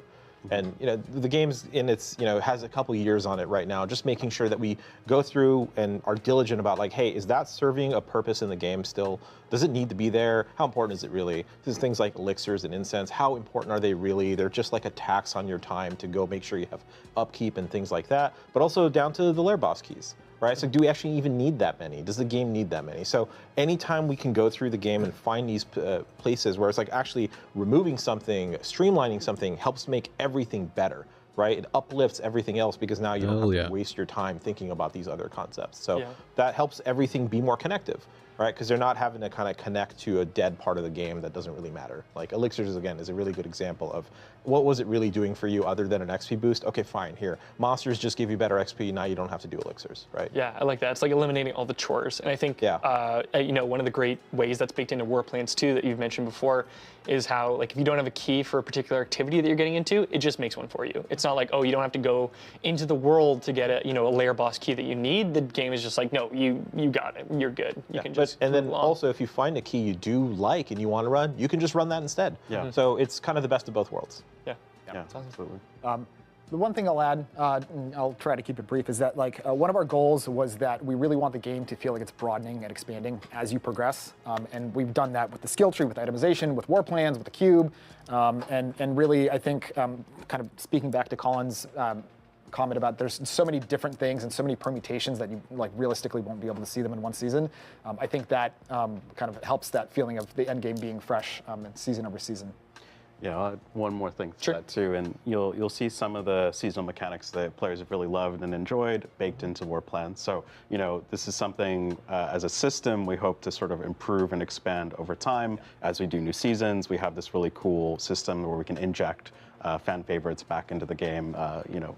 Speaker 7: And the game's in its has a couple years on it right now. Just making sure that we go through and are diligent about like, hey, is that serving a purpose in the game still? Does it need to be there? How important is it really? There's things like elixirs and incense. How important are they really? They're just like a tax on your time to go make sure you have upkeep and things like that. But also down to the lair boss keys. Right? So do we actually even need that many? Does the game need that many? So anytime we can go through the game and find these places where it's like actually removing something, streamlining something helps make everything better, right? It uplifts everything else because now you don't have to waste your time thinking about these other concepts. So that helps everything be more connective, right? Because they're not having to kind of connect to a dead part of the game that doesn't really matter. Like elixirs, again, is a really good example of what was it really doing for you other than an XP boost? Okay, fine, here. Monsters just give you better XP, now you don't have to do elixirs, right?
Speaker 2: Yeah, I like that. It's like eliminating all the chores. And I think, one of the great ways that's baked into War Plans too that you've mentioned before is how, like, if you don't have a key for a particular activity that you're getting into, it just makes one for you. It's not like, oh, you don't have to go into the world to get a lair boss key that you need. The game is just like, no, you got it. You're good. You can just
Speaker 7: and then
Speaker 2: move along.
Speaker 7: Also, if you find a key you do like and you want to run, you can just run that instead.
Speaker 4: Yeah.
Speaker 7: So it's kind of the best of both worlds.
Speaker 4: Yeah, absolutely.
Speaker 5: The one thing I'll add, and I'll try to keep it brief, is that one of our goals was that we really want the game to feel like it's broadening and expanding as you progress. And we've done that with the skill tree, with itemization, with War Plans, with the cube. And really, I think, kind of speaking back to Colin's comment about there's so many different things and so many permutations that you realistically won't be able to see them in one season. I think that kind of helps that feeling of the end game being fresh season over season.
Speaker 4: Yeah, I'll add one more thing to that too, and you'll see some of the seasonal mechanics that players have really loved and enjoyed baked into War Plans. So this is something as a system we hope to sort of improve and expand over time as we do new seasons. We have this really cool system where we can inject fan favorites back into the game,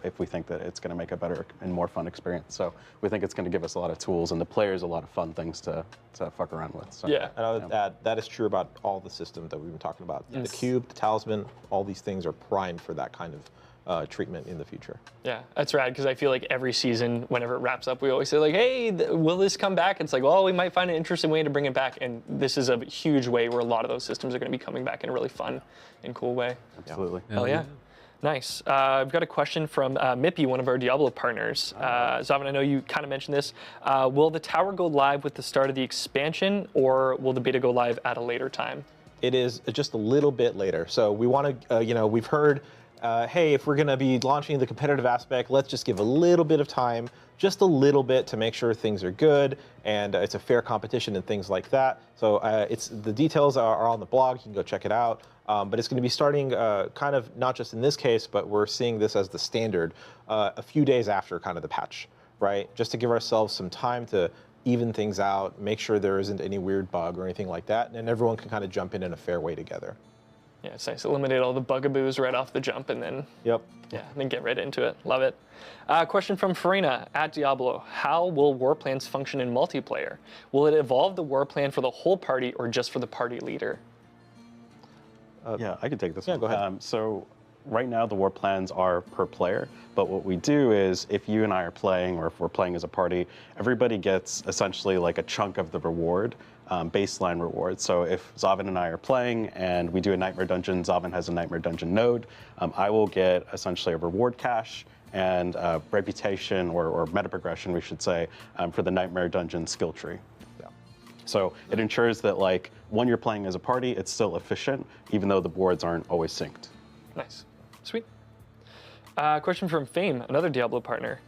Speaker 4: if we think that it's going to make a better and more fun experience. So we think it's going to give us a lot of tools and the players a lot of fun things to fuck around with. So,
Speaker 2: yeah.
Speaker 7: And I would add, that is true about all the systems that we've been talking about. Yes. The cube, the talisman, all these things are primed for that kind of treatment in the future.
Speaker 2: Yeah, that's rad, because I feel like every season, whenever it wraps up, we always say like, hey, will this come back? It's like, well, we might find an interesting way to bring it back. And this is a huge way where a lot of those systems are going to be coming back in a really fun and cool way.
Speaker 4: Absolutely.
Speaker 2: Hell yeah. Nice. I've got a question from Mippy, one of our Diablo partners. Zavin, I know you kind of mentioned this. Will the tower go live with the start of the expansion, or will the beta go live at a later time?
Speaker 7: It is just a little bit later. So we want to, we've heard, hey, if we're going to be launching the competitive aspect, let's just give a little bit of time, just a little bit, to make sure things are good and it's a fair competition and things like that. So the details are on the blog. You can go check it out. But it's going to be starting kind of not just in this case, but we're seeing this as the standard a few days after kind of the patch, right? Just to give ourselves some time to even things out, make sure there isn't any weird bug or anything like that, and then everyone can kind of jump in a fair way together.
Speaker 2: Yeah, it's nice. Eliminate all the bugaboos right off the jump and then then get right into it. Love it. Question from Farina at Diablo. How will War Plans function in multiplayer? Will it evolve the War Plan for the whole party or just for the party leader?
Speaker 4: Yeah, I can take this one.
Speaker 7: Go ahead.
Speaker 4: So right now the War Plans are per player, but what we do is if you and I are playing, or if we're playing as a party, everybody gets essentially like a chunk of the reward, baseline reward. So if Zavin and I are playing and we do a Nightmare Dungeon, Zavin has a Nightmare Dungeon node, I will get essentially a reward cache, and reputation or meta progression, we should say, for the Nightmare Dungeon skill tree. So it ensures that like when you're playing as a party, it's still efficient, even though the boards aren't always synced.
Speaker 2: Nice. Sweet. Question from Fame, another Diablo partner.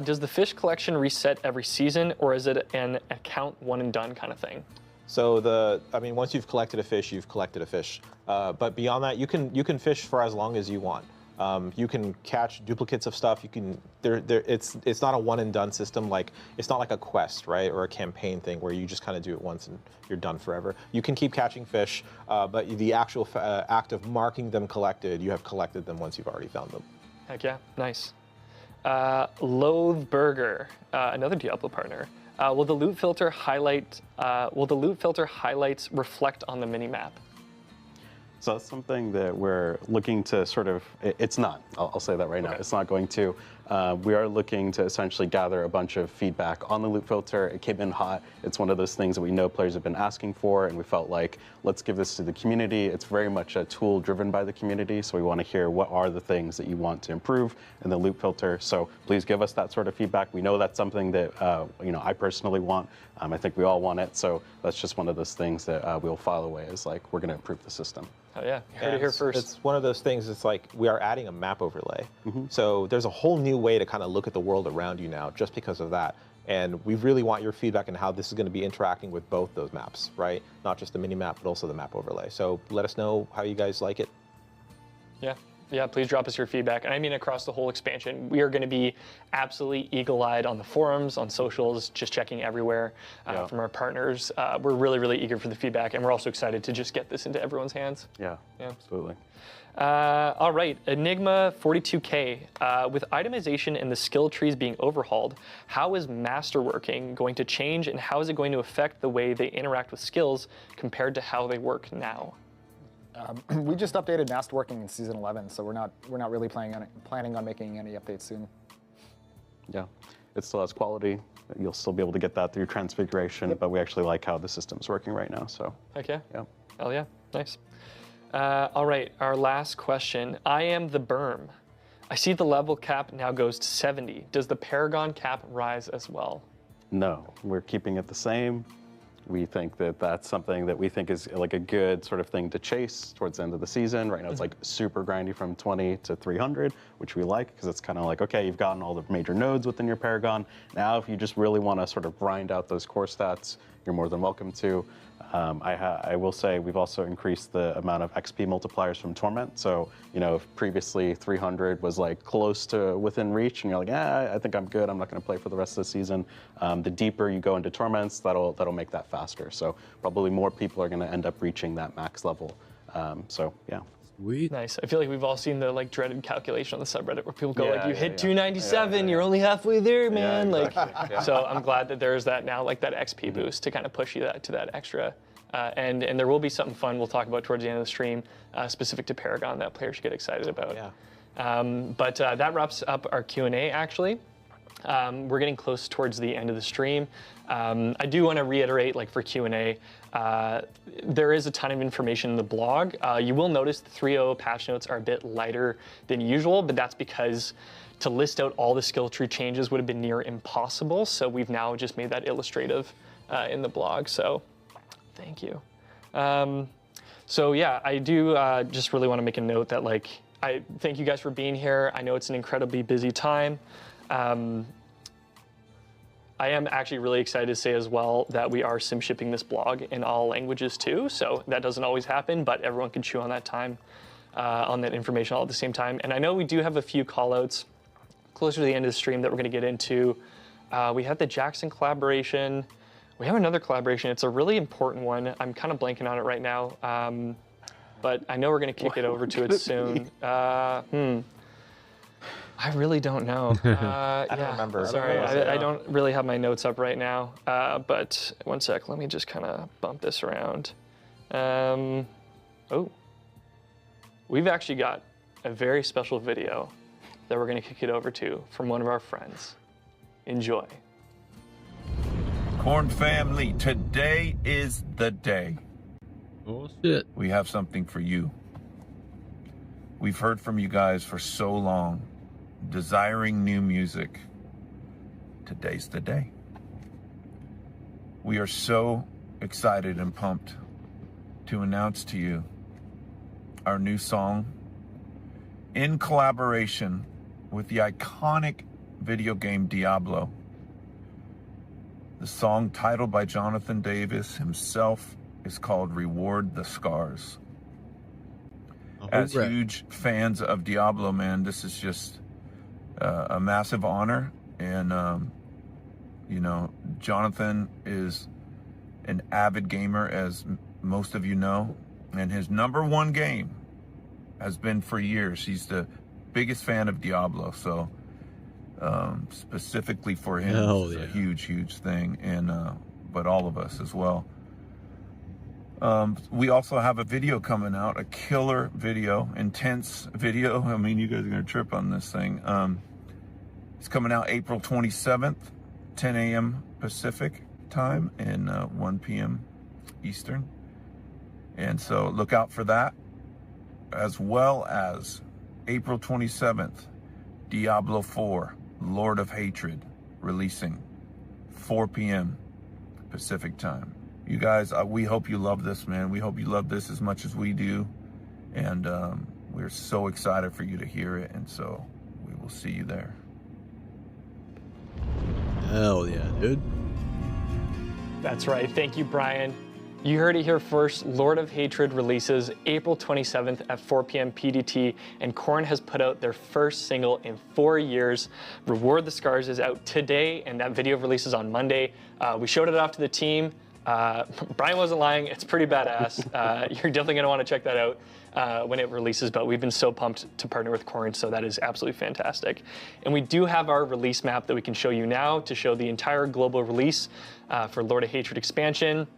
Speaker 2: Does the fish collection reset every season, or is it an account one and done kind of thing?
Speaker 7: So once you've collected a fish, you've collected a fish. But beyond that, you can fish for as long as you want. You can catch duplicates of stuff. You can it's not a one and done system. Like it's not like a quest, right, or a campaign thing where you just kind of do it once and you're done forever. You can keep catching fish, but the actual act of marking them collected, you have collected them once you've already found them.
Speaker 2: Heck yeah, nice. Loathe Burger, another Diablo partner. Will the loot filter highlights reflect on the minimap?
Speaker 4: So that's something that we're looking to sort of, it's not, I'll say that right now, it's not going to. We are looking to essentially gather a bunch of feedback on the loot filter. It came in hot. It's one of those things that we know players have been asking for, and we felt like, let's give this to the community. It's very much a tool driven by the community, so we want to hear what are the things that you want to improve in the loot filter. So please give us that sort of feedback. We know that's something that I personally want. I think we all want it, so that's just one of those things that we'll file away as like, we're going to improve the system.
Speaker 2: Oh yeah, you heard it here first.
Speaker 7: It's one of those things, it's like we are adding a map overlay. So there's a whole new way to kind of look at the world around you now just because of that. And we really want your feedback on how this is going to be interacting with both those maps, right? Not just the mini map, but also the map overlay. So let us know how you guys like it.
Speaker 2: Yeah, please drop us your feedback. And I mean across the whole expansion. We are going to be absolutely eagle-eyed on the forums, on socials, just checking everywhere from our partners. We're really, really eager for the feedback, and we're also excited to just get this into everyone's hands.
Speaker 4: Yeah, absolutely.
Speaker 2: All right, Enigma 42K. With itemization and the skill trees being overhauled, how is masterworking going to change, and how is it going to affect the way they interact with skills compared to how they work now?
Speaker 5: We just updated masterworking in season 11, so we're not really planning on making any updates soon.
Speaker 4: Yeah, it still has quality. You'll still be able to get that through transfiguration, but we actually like how the system's working right now. So.
Speaker 2: Heck yeah. Hell yeah. Nice. All right, our last question. I am the Berm. I see the level cap now goes to 70. Does the Paragon cap rise as well?
Speaker 4: No, we're keeping it the same. We think that that's something that we think is like a good sort of thing to chase towards the end of the season. Right now it's like super grindy from 20 to 300, which we like because it's kind of like, okay, you've gotten all the major nodes within your Paragon. Now if you just really want to sort of grind out those core stats, you're more than welcome to. I will say we've also increased the amount of XP multipliers from Torment. So, if previously 300 was like close to within reach and you're like, I think I'm good, I'm not going to play for the rest of the season. The deeper you go into Torments, that'll make that faster. So probably more people are going to end up reaching that max level. So yeah.
Speaker 1: Sweet.
Speaker 2: Nice. I feel like we've all seen the dreaded calculation on the subreddit where people go you hit 297,
Speaker 4: yeah.
Speaker 2: you're only halfway there, man.
Speaker 4: Yeah, exactly.
Speaker 2: So I'm glad that there's that now, like that XP boost to kind of push you to that extra. And there will be something fun we'll talk about towards the end of the stream, specific to Paragon that players should get excited about. But that wraps up our Q&A actually. We're getting close towards the end of the stream. I do want to reiterate, for Q&A, there is a ton of information in the blog. You will notice the 3.0 patch notes are a bit lighter than usual, but that's because to list out all the skill tree changes would have been near impossible. So we've now just made that illustrative in the blog. So thank you. So yeah, I do just really want to make a note that I thank you guys for being here. I know it's an incredibly busy time. I am actually really excited to say as well that we are sim shipping this blog in all languages too. So that doesn't always happen, but everyone can chew on that time, on that information all at the same time. And I know we do have a few call outs closer to the end of the stream that we're going to get into. We had the Jackson collaboration. We have another collaboration. It's a really important one. I'm kind of blanking on it right now. But I know we're going to kick it over to it soon. I really don't know.
Speaker 7: I don't remember.
Speaker 2: Sorry, I don't really have my notes up right now. But one sec, let me just kind of bump this around. We've actually got a very special video that we're going to kick it over to from one of our friends. Enjoy.
Speaker 6: Corn family, today is the day.
Speaker 1: Oh shit.
Speaker 6: We have something for you. We've heard from you guys for so long. desiring new music, today's the day. We are so excited and pumped to announce to you our new song in collaboration with the iconic video game Diablo. The song, titled by Jonathan Davis himself, is called Reward the Scars. As huge fans of Diablo, man, this is just a massive honor. And, you know, Jonathan is an avid gamer, as most of you know, and his #1 game has been for years. He's the biggest fan of Diablo, so specifically for him, it's a huge thing, and but all of us as well. We also have a video coming out, a killer video, intense video. I mean, you guys are gonna trip on this thing. It's coming out April 27th, 10 a.m. Pacific time and 1 p.m. Eastern. And so look out for that, as well as April 27th, Diablo 4, Lord of Hatred, releasing 4 p.m. Pacific time. You guys, we hope you love this, man. We hope you love this as much as we do. And we're so excited for you to hear it. And so we will see you there.
Speaker 1: Hell yeah, dude.
Speaker 2: That's right. Thank you, Brian. You heard it here first. Lord of Hatred releases April 27th at 4 p.m. PDT, and Korn has put out their first single in 4 years. Reward the Scars is out today, and that video releases on Monday. We showed it off to the team. Brian wasn't lying. It's pretty badass. You're definitely going to want to check that out when it releases, but we've been so pumped to partner with Korn, so that is absolutely fantastic. And we do have our release map that we can show you now to show the entire global release for Lord of Hatred expansion.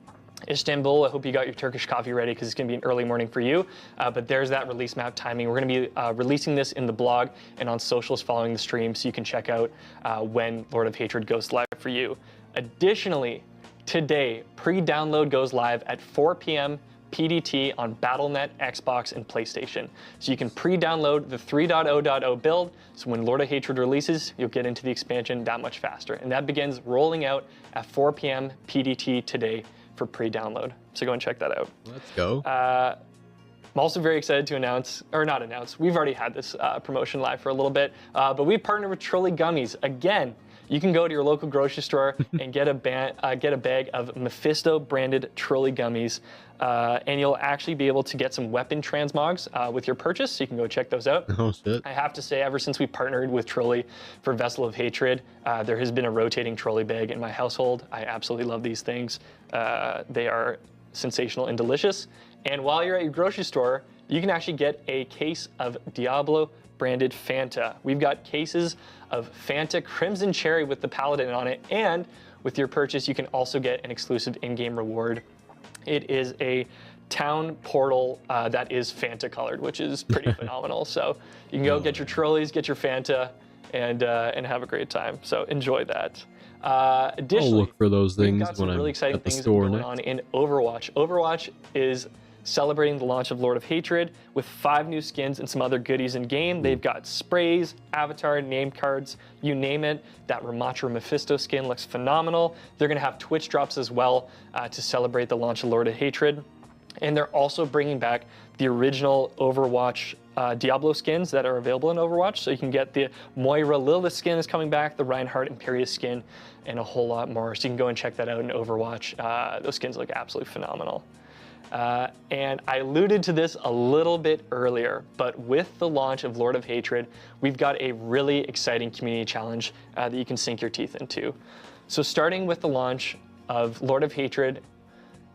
Speaker 2: Istanbul, I hope you got your Turkish coffee ready because it's going to be an early morning for you. But there's that release map timing. We're going to be releasing this in the blog and on socials following the stream, so you can check out when Lord of Hatred goes live for you. Additionally, today, pre-download goes live at 4 p.m. PDT on Battle.net, Xbox, and PlayStation. So you can pre-download the 3.0.0 build, so when Lord of Hatred releases, you'll get into the expansion that much faster. And that begins rolling out at 4 p.m. PDT today for pre-download. So go and check that out.
Speaker 1: Let's go.
Speaker 2: I'm also very excited to announce, or not announce, we've already had this promotion live for a little bit, but we partnered with Trolley Gummies. Again, you can go to your local grocery store and get a bag of Mephisto branded Trolley Gummies, and you'll actually be able to get some weapon transmogs with your purchase, so you can go check those out.
Speaker 1: Oh shit.
Speaker 2: I have to say, ever since we partnered with Trolley for Vessel of Hatred, there has been a rotating trolley bag in my household. I absolutely love these things. They are sensational and delicious. And while you're at your grocery store, you can actually get a case of Diablo branded Fanta. We've got cases of Fanta Crimson Cherry with the Paladin on it, and with your purchase, you can also get an exclusive in-game reward. It is a town portal that is Fanta colored, which is pretty phenomenal. So you can go get your trolleys, get your Fanta, and have a great time. So enjoy that. Additionally,
Speaker 1: I'll look for those things
Speaker 2: we've got some
Speaker 1: when
Speaker 2: really
Speaker 1: I'm
Speaker 2: exciting
Speaker 1: at the
Speaker 2: things
Speaker 1: store
Speaker 2: going
Speaker 1: next.
Speaker 2: on in Overwatch. Overwatch is celebrating the launch of Lord of Hatred with 5 new skins and some other goodies in game. They've got sprays, avatar, name cards, you name it. That Ramatra Mephisto skin looks phenomenal. They're going to have Twitch drops as well to celebrate the launch of Lord of Hatred. And they're also bringing back the original Overwatch Diablo skins that are available in Overwatch. So you can get the Moira Lilith skin is coming back, the Reinhardt Imperius skin, and a whole lot more. So you can go and check that out in Overwatch. Those skins look absolutely phenomenal. And I alluded to this a little bit earlier, but with the launch of Lord of Hatred, we've got a really exciting community challenge that you can sink your teeth into. So starting with the launch of Lord of Hatred,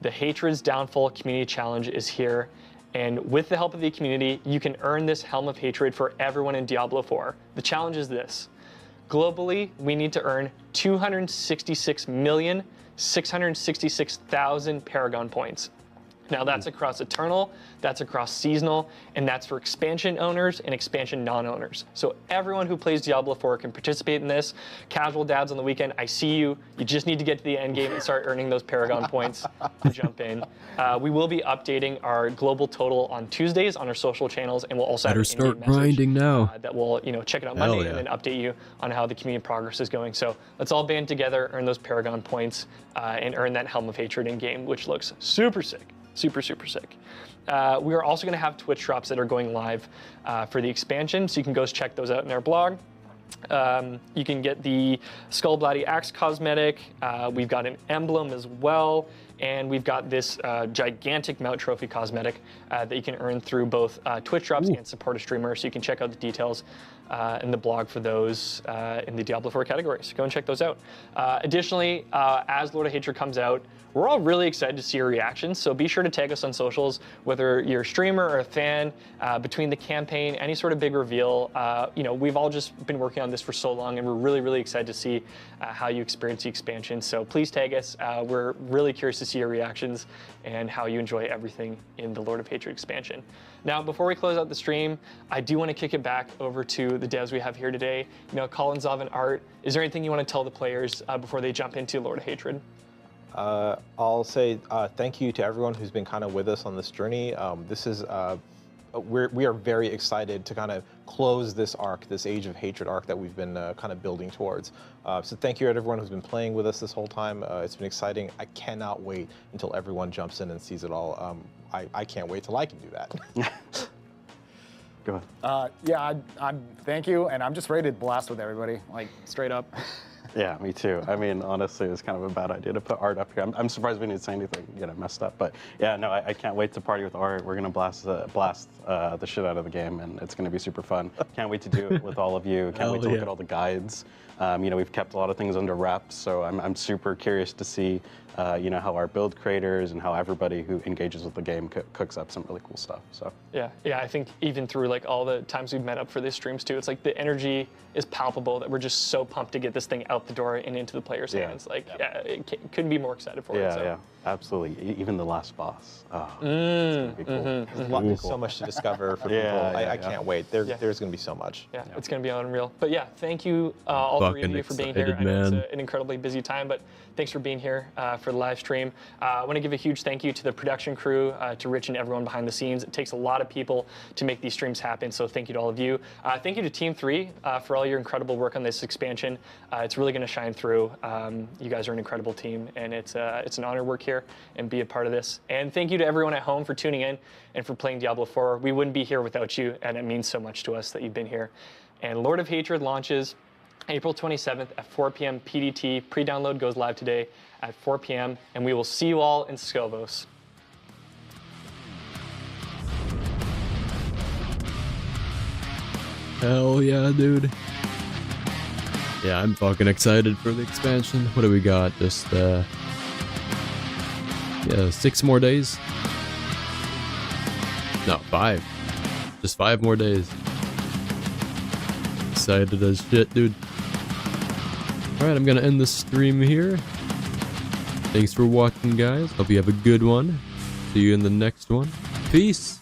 Speaker 2: the Hatred's Downfall Community Challenge is here. And with the help of the community, you can earn this Helm of Hatred for everyone in Diablo 4. The challenge is this. Globally, we need to earn 266,666,000 Paragon points. Now that's across Eternal, that's across Seasonal, and that's for expansion owners and expansion non-owners. So everyone who plays Diablo 4 can participate in this. Casual dads on the weekend, I see you. You just need to get to the end game and start earning those Paragon points to jump in. We will be updating our global total on Tuesdays on our social channels, and we'll also have an
Speaker 1: start
Speaker 2: in-game message,
Speaker 1: grinding now.
Speaker 2: That will, check it out
Speaker 1: Hell
Speaker 2: Monday
Speaker 1: yeah.
Speaker 2: and then update you on how the community progress is going. So let's all band together, earn those Paragon points, and earn that Helm of Hatred in game, which looks super sick. Super, super sick. We are also going to have Twitch drops that are going live for the expansion, so you can go check those out in our blog. You can get the Skull Bloody Axe cosmetic. We've got an emblem as well, and we've got this gigantic Mount Trophy cosmetic that you can earn through both Twitch drops and support a streamer. So you can check out the details in the blog for those in the Diablo 4 category. So go and check those out. Additionally, as Lord of Hatred comes out, we're all really excited to see your reactions, so be sure to tag us on socials, whether you're a streamer or a fan, between the campaign, any sort of big reveal. We've all just been working on this for so long, and we're really, really excited to see how you experience the expansion. So please tag us. We're really curious to see your reactions and how you enjoy everything in the Lord of Hatred expansion. Now, before we close out the stream, I do want to kick it back over to the devs we have here today. Colin, Zav, and Art, is there anything you want to tell the players before they jump into Lord of Hatred?
Speaker 7: I'll say thank you to everyone who's been kind of with us on this journey. This is we are very excited to kind of close this arc, this Age of Hatred arc that we've been kind of building towards. So thank you to everyone who's been playing with us this whole time. It's been exciting. I cannot wait until everyone jumps in and sees it all. I can't wait till I can do that.
Speaker 4: Go ahead.
Speaker 5: I'm thank you, and I'm just ready to blast with everybody, like straight up.
Speaker 4: Yeah, me too. I mean, honestly, it was kind of a bad idea to put Art up here. I'm surprised we didn't say anything, messed up. But yeah, no, I can't wait to party with Art. We're gonna blast the shit out of the game, and it's gonna be super fun. Can't wait to do it with all of you. Can't wait to look at all the guides. We've kept a lot of things under wraps, so I'm super curious to see, how our build creators and how everybody who engages with the game cooks up some really cool stuff. So
Speaker 2: yeah, I think even through like all the times we've met up for these streams too, it's like the energy is palpable that we're just so pumped to get this thing out the door and into the players' hands. Like, couldn't be more excited for it. So.
Speaker 4: Yeah, absolutely. Even the last boss. Oh, it's gonna be cool.
Speaker 7: There's so much to discover for people. I can't wait. There's going to be so much.
Speaker 2: Yeah, it's going to be unreal. But yeah, thank you all three of you for being here. I know it's an incredibly busy time, but thanks for being here for the live stream. I want to give a huge thank you to the production crew, to Rich and everyone behind the scenes. It takes a lot of people to make these streams happen, so thank you to all of you. Thank you to Team 3 for all your incredible work on this expansion. It's really going to shine through. You guys are an incredible team, and it's an honor to work here and be a part of this. And thank you to everyone at home for tuning in and for playing Diablo 4. We wouldn't be here without you, and it means so much to us that you've been here. And Lord of Hatred launches April 27th at 4 p.m. PDT. Pre-download goes live today at 4 p.m. And we will see you all in Skilvos.
Speaker 1: Hell yeah, dude. Yeah, I'm fucking excited for the expansion. What do we got? Just, 6 more days? No, 5. Just 5 more days. Excited as shit, dude. Alright, I'm gonna end the stream here. Thanks for watching, guys. Hope you have a good one. See you in the next one. Peace!